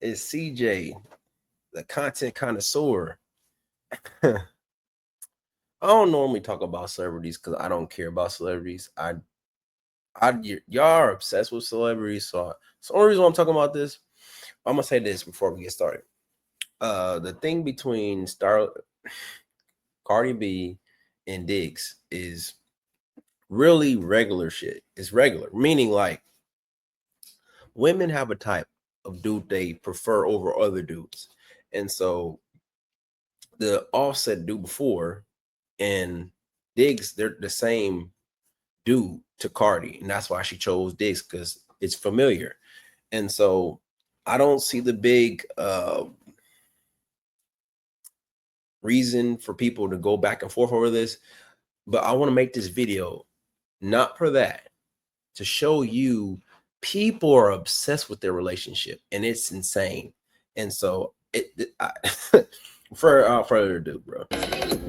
It's CJ, the content connoisseur. I don't normally talk about celebrities because I don't care about celebrities. Y'all are obsessed with celebrities, so the only reason why I'm talking about this, I'm gonna say this before we get started. The thing between Cardi B and Diggs is really regular shit. It's regular, meaning like women have a type of dude they prefer over other dudes, and so the Offset dude before and Diggs, they're the same dude to Cardi, and that's why she chose Diggs because it's familiar. And so I don't see the big reason for people to go back and forth over this, but I want to make this video not for that, to show you people are obsessed with their relationship and it's insane. And so for further ado, bro.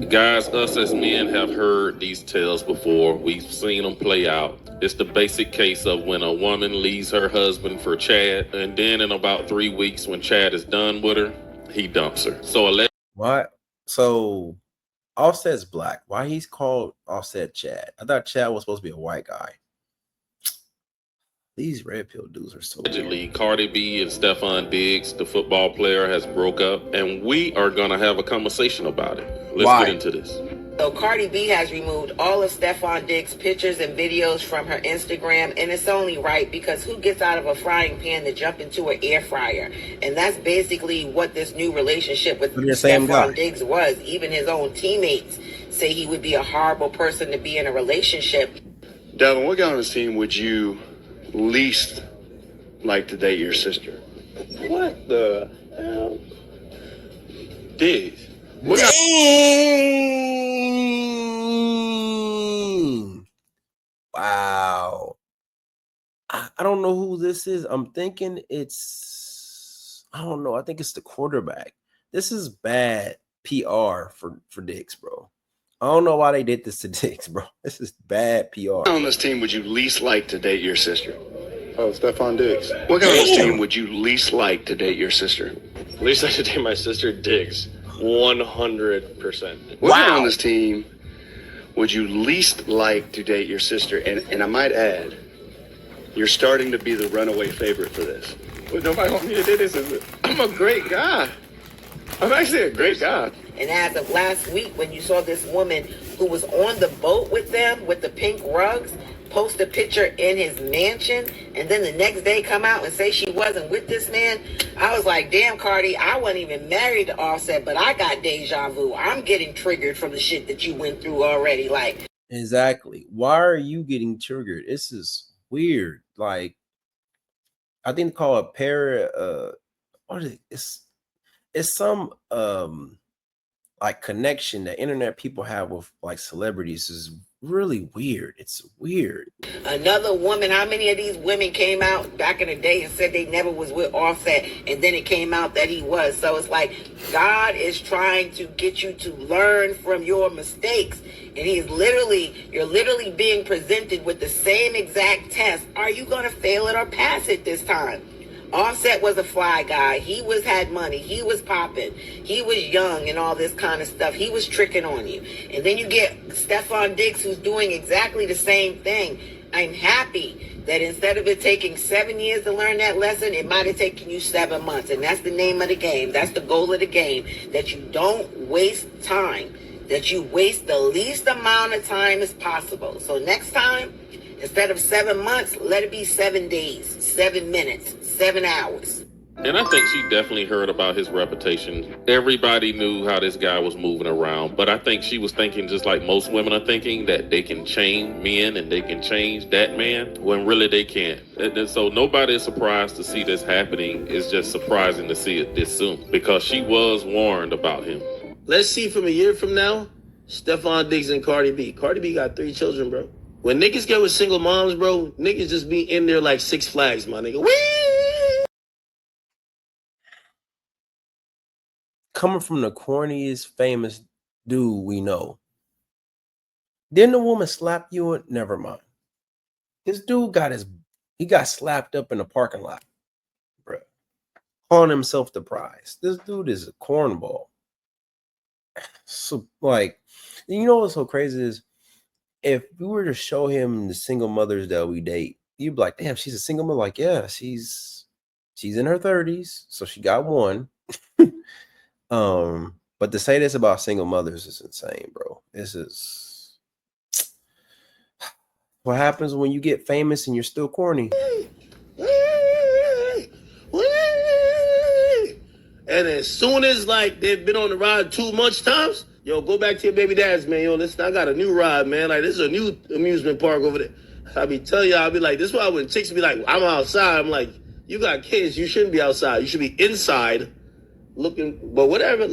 Guys, us as men have heard these tales before. We've seen them play out. It's the basic case of when a woman leaves her husband for Chad, and then in about 3 weeks, when Chad is done with her, he dumps her. What? So Offset's black. Why he's called Offset Chad? I thought Chad was supposed to be a white guy. These red pill dudes are so allegedly weird. Cardi B and Stefon Diggs, the football player, has broke up, and we are gonna have a conversation about it. Let's get into this. So Cardi B has removed all of Stefon Diggs' pictures and videos from her Instagram, and it's only right because who gets out of a frying pan to jump into an air fryer? And that's basically what this new relationship with Stefon Diggs was. Even his own teammates say he would be a horrible person to be in a relationship. Devin, what guy on this team would you least like to date your sister? What the hell? Diggs. Dang. Wow. I don't know who this is. I'm thinking I don't know. I think it's the quarterback. This is bad PR for Diggs, bro. I don't know why they did this to Diggs, bro. This is bad PR. On this team would you least like to date your sister? Oh, Stefon Diggs. What kind of team would you least like to date your sister? Least like to date my sister, Diggs. 100%. What guy on this team would you least like to date your sister? And I might add, you're starting to be the runaway favorite for this. Well, nobody want me to date this. I'm a great guy. I'm actually a great guy. And as of last week, when you saw this woman who was on the boat with them with the pink rugs post a picture in his mansion, and then the next day come out and say she wasn't with this man, I was like, damn, Cardi, I wasn't even married to Offset, but I got deja vu. I'm getting triggered from the shit that you went through already. Like, exactly. Why are you getting triggered? This is weird. Like, I think they call it what is it? It's some like connection that internet people have with like celebrities is really weird. It's weird. Another woman, how many of these women came out back in the day and said they never was with Offset, and then it came out that he was? So it's like God is trying to get you to learn from your mistakes, and you're literally being presented with the same exact test. Are you going to fail it or pass it this time? Offset was a fly guy. He had money. He was popping. He was young and all this kind of stuff. He was tricking on you. And then you get Stefon Diggs, who's doing exactly the same thing. I'm happy that instead of it taking 7 years to learn that lesson, it might have taken you 7 months. And that's the name of the game. That's the goal of the game, that you don't waste time, that you waste the least amount of time as possible. So next time, instead of 7 months, let it be 7 days, 7 minutes, 7 hours. And I think she definitely heard about his reputation. Everybody knew how this guy was moving around, but I think she was thinking, just like most women are thinking, that they can change men and they can change that man, when really they can't. And so nobody is surprised to see this happening. It's just surprising to see it this soon, because she was warned about him. Let's see from a year from now, Stefon Diggs and Cardi B. Cardi B got 3 children, bro. When niggas get with single moms, bro, niggas just be in there like Six Flags, my nigga. Whee! Coming from the corniest famous dude we know. Didn't the woman slap you? Never mind. This dude got slapped up in the parking lot, bro. calling himself the prize. This dude is a cornball. So, like, you know what's so crazy is if we were to show him the single mothers that we date, you'd be like, damn, she's a single mother. Like, yeah, she's in her 30s, so she got one. But to say this about single mothers is insane, bro. This is what happens when you get famous and you're still corny. And as soon as like they've been on the ride too much times, yo, go back to your baby dad's, man. Yo, listen, I got a new ride, man. Like, this is a new amusement park over there. I be telling y'all, I be like, this is why when chicks be like, I'm outside, I'm like, you got kids, you shouldn't be outside. You should be inside looking, but whatever.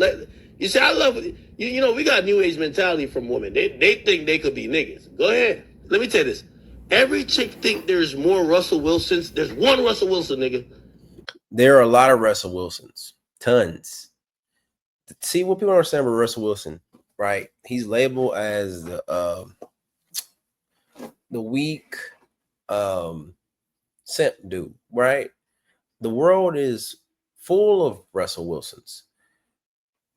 You see, I love it. You know, we got new age mentality from women. They think they could be niggas. Go ahead. Let me tell you this. Every chick think there's more Russell Wilsons. There's one Russell Wilson, nigga. There are a lot of Russell Wilsons. Tons. See what people understand about Russell Wilson, right? He's labeled as the weak simp dude, right? The world is full of Russell Wilsons.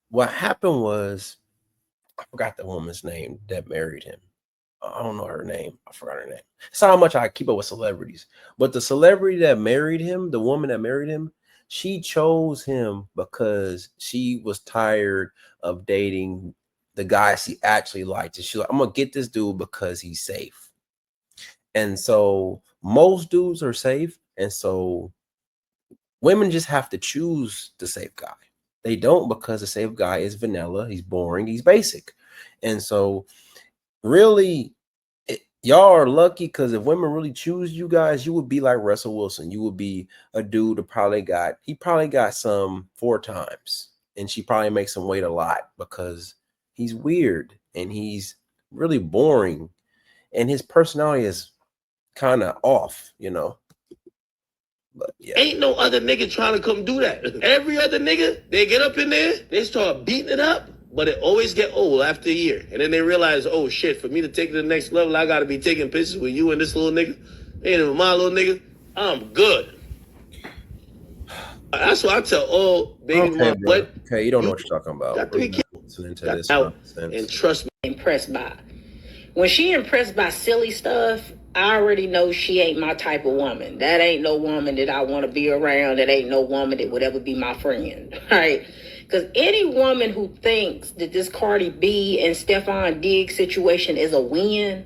What happened was, I forgot the woman's name that married him. I don't know her name. I forgot her name. It's not how much I keep up with celebrities, but the celebrity that married him, the woman that married him, she chose him because she was tired of dating the guy she actually liked. And she's like, I'm gonna get this dude because he's safe. And so most dudes are safe, and so women just have to choose the safe guy. They don't, because the safe guy is vanilla, he's boring, he's basic. And so really, y'all are lucky, because if women really choose you guys, you would be like Russell Wilson. You would be a dude that he probably got some 4 times, and she probably makes him wait a lot because he's weird and he's really boring and his personality is kind of off, you know. But yeah, ain't no other nigga trying to come do that. Every other nigga, they get up in there, they start beating it up, but it always get old after a year. And then they realize, oh shit, for me to take it to the next level, I gotta be taking pictures with you and this little nigga. Ain't even my little nigga. I'm good. That's what I tell all baby mom. What? Okay, you don't know what you're talking about. Got 3 kids. Listening to this and trust me. Impressed by. When she impressed by silly stuff, I already know she ain't my type of woman. That ain't no woman that I want to be around. That ain't no woman that would ever be my friend, right? Because any woman who thinks that this Cardi B and Stefon Diggs situation is a win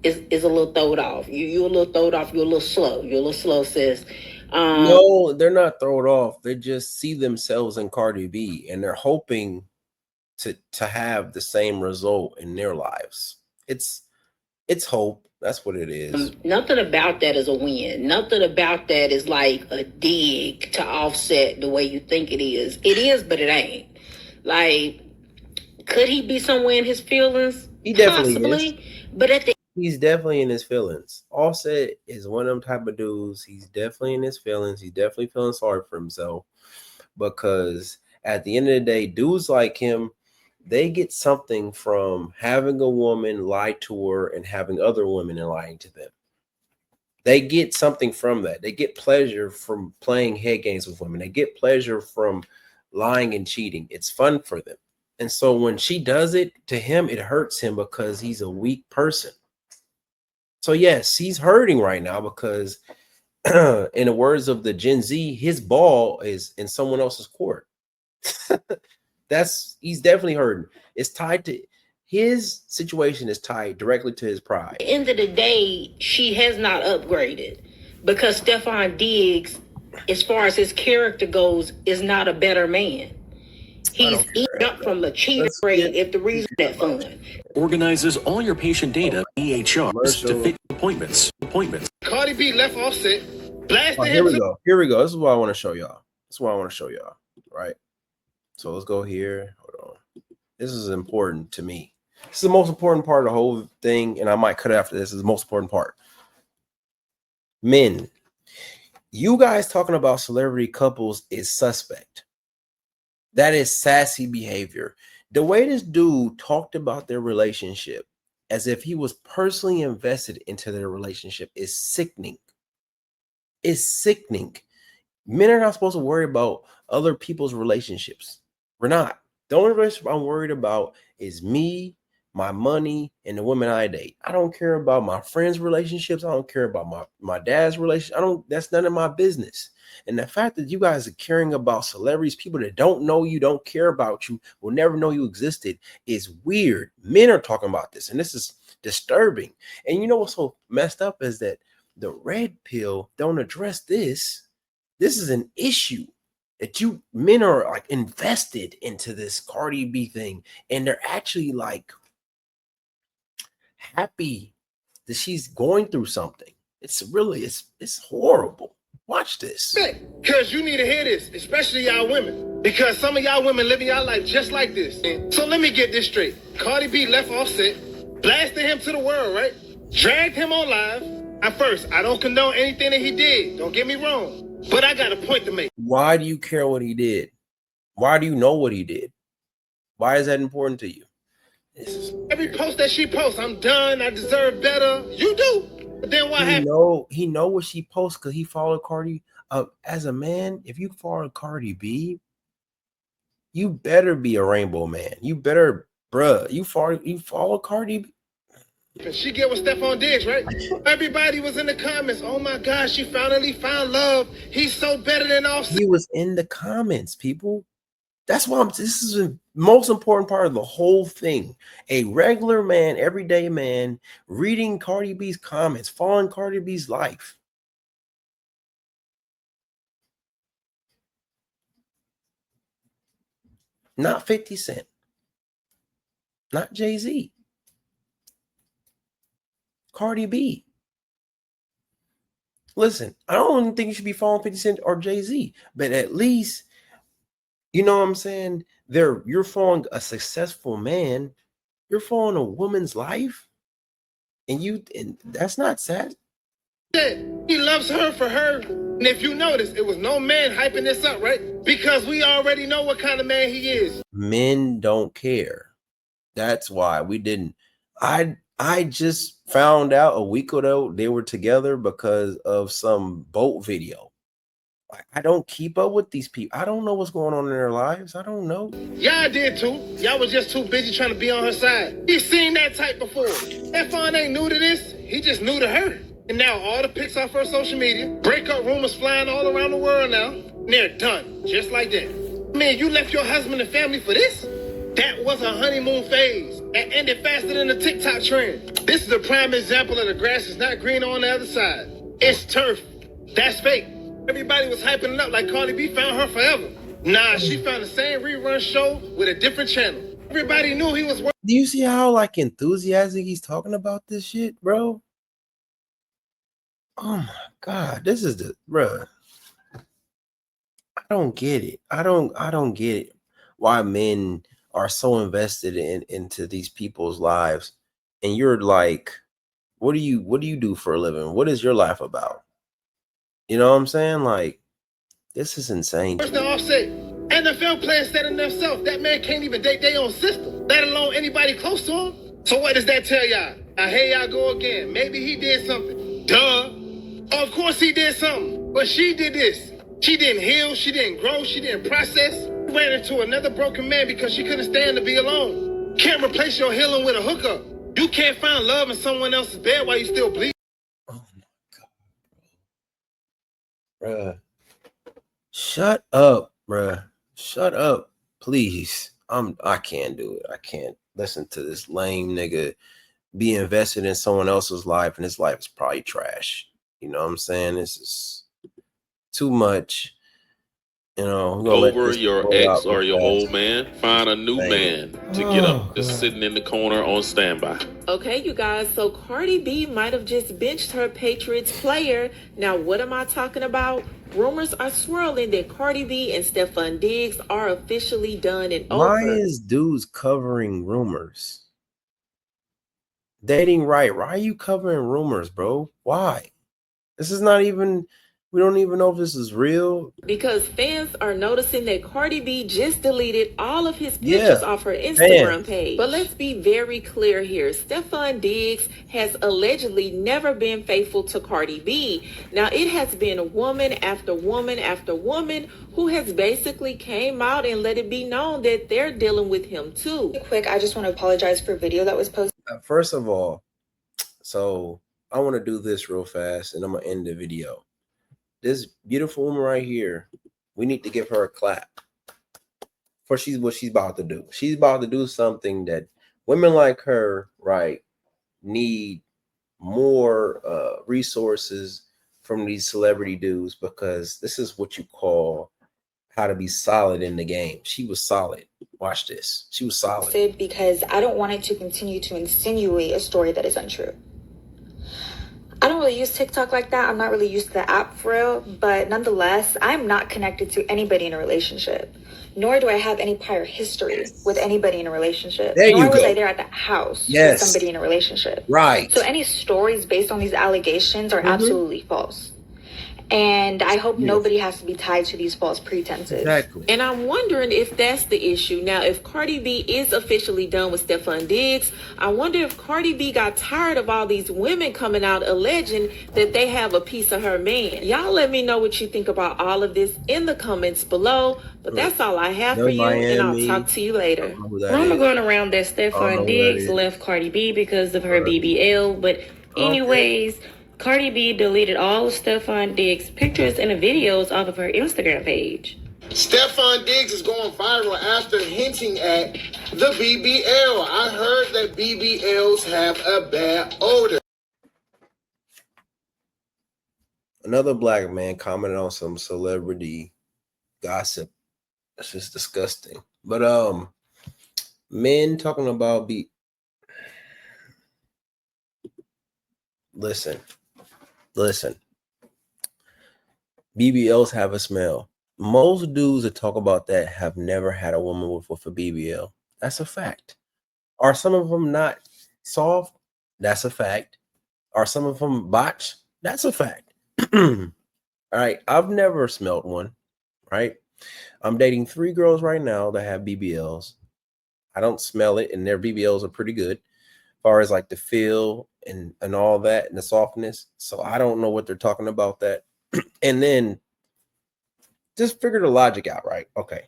is a little throwed off. You a little throwed off. You're a little slow. You're a little slow, sis. No, they're not thrown off. They just see themselves in Cardi B, and they're hoping to have the same result in their lives. It's hope. That's what it is. Nothing about that is a win. Nothing about that is like a dig to offset the way you think it is. It is, but it ain't. Like, could he be somewhere in his feelings? He definitely possibly, is. But at the He's definitely in his feelings. Offset is one of them type of dudes. He's definitely in his feelings. He's definitely feeling sorry for himself, because at the end of the day, dudes like him, they get something from having a woman lie to her and having other women and lying to them. They get something from that. They get pleasure from playing head games with women. They get pleasure from lying and cheating. It's fun for them. And so when she does it to him, it hurts him because he's a weak person. So yes, he's hurting right now because in the words of the Gen Z, his ball is in someone else's court. He's definitely hurting. It's tied to his situation, is tied directly to his pride. At the end of the day, she has not upgraded, because Stefon Diggs, as far as his character goes, is not a better man. He's eating up from the cheater rate if the reason that fun. Organizes all your patient data, EHRs, to fit appointments. Cardi B left Offset. Blasted Here we go. Here we go. This is what I want to show y'all. Right. So let's go here. Hold on. This is important to me. This is the most important part of the whole thing, and I might cut it after this. This is the most important part. Men, you guys talking about celebrity couples is suspect. That is sassy behavior. The way this dude talked about their relationship as if he was personally invested into their relationship is sickening. It's sickening. Men are not supposed to worry about other people's relationships. We're not. The only relationship I'm worried about is me, my money, and the women I date. I don't care about my friends' relationships. I don't care about my dad's relationship. That's none of my business. And the fact that you guys are caring about celebrities, people that don't know you, don't care about you, will never know you existed, is weird. Men are talking about this, and this is disturbing. And you know what's so messed up is that the red pill don't address this. This is an issue that you men are like invested into this Cardi B thing, and they're actually like happy that she's going through something. It's horrible. Watch this. Because you need to hear this, especially y'all women. Because some of y'all women living y'all life just like this. So let me get this straight. Cardi B left Offset, blasted him to the world, right? Dragged him on live. At first, I don't condone anything that he did. Don't get me wrong. But I got a point to make. Why do you care what he did? Why do you know what he did? Why is that important to you? Every post that she posts, I'm done. I deserve better. You do. But then what happened? He know what she posts because he followed Cardi. As a man, if you follow Cardi B, you better be a rainbow man. You better, bruh. You follow Cardi B. She get with Stefon Diggs, right? Everybody was in the comments. Oh my gosh, she finally found love. He's so better than Offset. He was in the comments, people. That's why this is the most important part of the whole thing. A regular man, everyday man, reading Cardi B's comments, following Cardi B's life. Not 50 Cent. Not Jay-Z. Cardi B. Listen, I don't think you should be following 50 Cent or Jay-Z, but at least, you know what I'm saying? You're following a successful man. You're following a woman's life, and that's not sad. He loves her for her. And if you notice, it was no man hyping this up, right? Because we already know what kind of man he is. Men don't care. That's why we didn't. I just found out a week ago they were together because of some boat video. I don't keep up with these people. I don't know what's going on in their lives. I don't know. Y'all did too. Y'all was just too busy trying to be on her side. He's seen that type before. Stefon ain't new to this. He just new to her. And now all the pics off her social media, breakup rumors flying all around the world now, and they're done. Just like that. Man, you left your husband and family for this? That was a honeymoon phase. That ended faster than the TikTok trend. This is a prime example of the grass is not green on the other side. It's turf. That's fake. Everybody was hyping it up like Cardi B found her forever. Nah, she found the same rerun show with a different channel. Everybody knew he was. Do you see how like enthusiastic he's talking about this shit, bro? Oh my God, this is bruh. I don't get it. I don't get it. Why men are so invested into these people's lives, and you're like, what do you do for a living? What is your life about? You know what I'm saying? Like, this is insane. First Offset, NFL players said in themselves that man can't even date their own sister, let alone anybody close to him. So what does that tell y'all? Now here y'all go again. Maybe he did something. Duh. Of course he did something, but she did this. She didn't heal, she didn't grow, she didn't process. She ran into another broken man because she couldn't stand to be alone. Can't replace your healing with a hookup. You can't find love in someone else's bed while you still bleed. Oh my God, bruh. Shut up, bruh. Shut up, please. I can't do it. I can't listen to this lame nigga be invested in someone else's life, and his life is probably trash. You know what I'm saying? This is too much. You know, over your ex or your old man. Find a new man to get up, just sitting in the corner on standby. Okay, you guys, so Cardi B might have just benched her Patriots player. Now, what am I talking about? Rumors are swirling that Cardi B and Stefon Diggs are officially done and over. Why is dudes covering rumors? Datingwright, why are you covering rumors, bro? Why? This is not even We don't even know if this is real. Because fans are noticing that Cardi B just deleted all of his pictures off her Instagram fans. page. But let's be very clear here. Stefon Diggs has allegedly never been faithful to Cardi B. Now, it has been woman after woman after woman who has basically came out and let it be known that they're dealing with him too. Quick, I just want to apologize for a video that was posted. First of all, so I want to do this real fast and I'm going to end the video. This beautiful woman right here, we need to give her a clap for what she's about to do. She's about to do something that women like her, right, need more resources from these celebrity dudes, because this is what you call how to be solid in the game. She was solid. Watch this. She was solid. Because I don't want it to continue to insinuate a story that is untrue. I don't really use TikTok like that. I'm not really used to the app for real, but nonetheless, I'm not connected to anybody in a relationship, nor do I have any prior history with anybody in a relationship. Nor was I there at the house with somebody in a relationship. Right. So any stories based on these allegations are absolutely false. And I hope nobody has to be tied to these false pretenses. Exactly. And I'm wondering if that's the issue. Now, if Cardi B is officially done with Stefon Diggs, I wonder if Cardi B got tired of all these women coming out alleging that they have a piece of her man. Y'all let me know what you think about all of this in the comments below. But that's all I have for you, and I'll talk to you later. Rumor going around that Stefon Diggs left Cardi B because of her BBL, but anyways, Cardi B deleted all of Stefon Diggs' pictures and the videos off of her Instagram page. Stefon Diggs is going viral after hinting at the BBL. I heard that BBLs have a bad odor. Another black man commented on some celebrity gossip. That's just disgusting. But men talking about Listen. BBLs have a smell. Most dudes that talk about that have never had a woman with a BBL. That's a fact. Are some of them not soft? That's a fact. Are some of them botched? That's a fact. All right. I've never smelled one. Right. I'm dating 3 girls right now that have BBLs. I don't smell it, and their BBLs are pretty good as far as like the feel and all that and the softness. So I don't know what they're talking about that. And then just figure the logic out, right? Okay.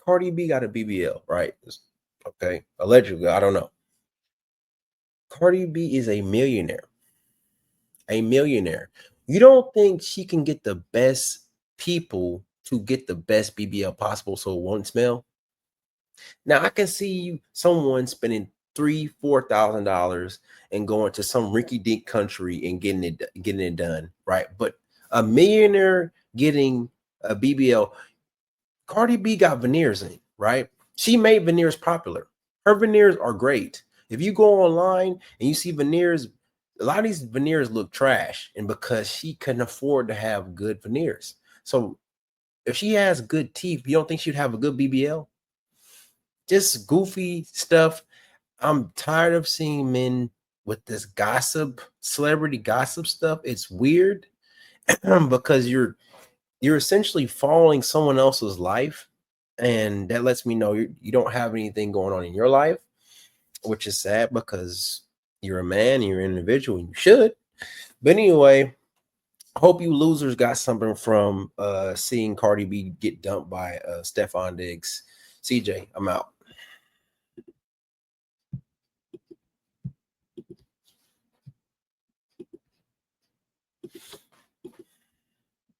Cardi B got a BBL, right? Okay. Allegedly, I don't know. Cardi B is a millionaire. A millionaire. You don't think she can get the best people to get the best BBL possible so it won't smell? Now I can see someone spending $3,000-$4,000 and going to some rinky-dink country and getting it done, right? But a millionaire getting a BBL. Cardi B got veneers in, right? She made veneers popular. Her veneers are great. If you go online and you see veneers, a lot of these veneers look trash, and because she couldn't afford to have good veneers. So if she has good teeth, you don't think she'd have a good BBL? Just goofy stuff. I'm tired of seeing men with this gossip, celebrity gossip stuff. It's weird because you're essentially following someone else's life, and that lets me know you don't have anything going on in your life, which is sad because you're a man, you're an individual, and you should. But anyway, hope you losers got something from seeing Cardi B get dumped by Stefon Diggs. CJ, I'm out.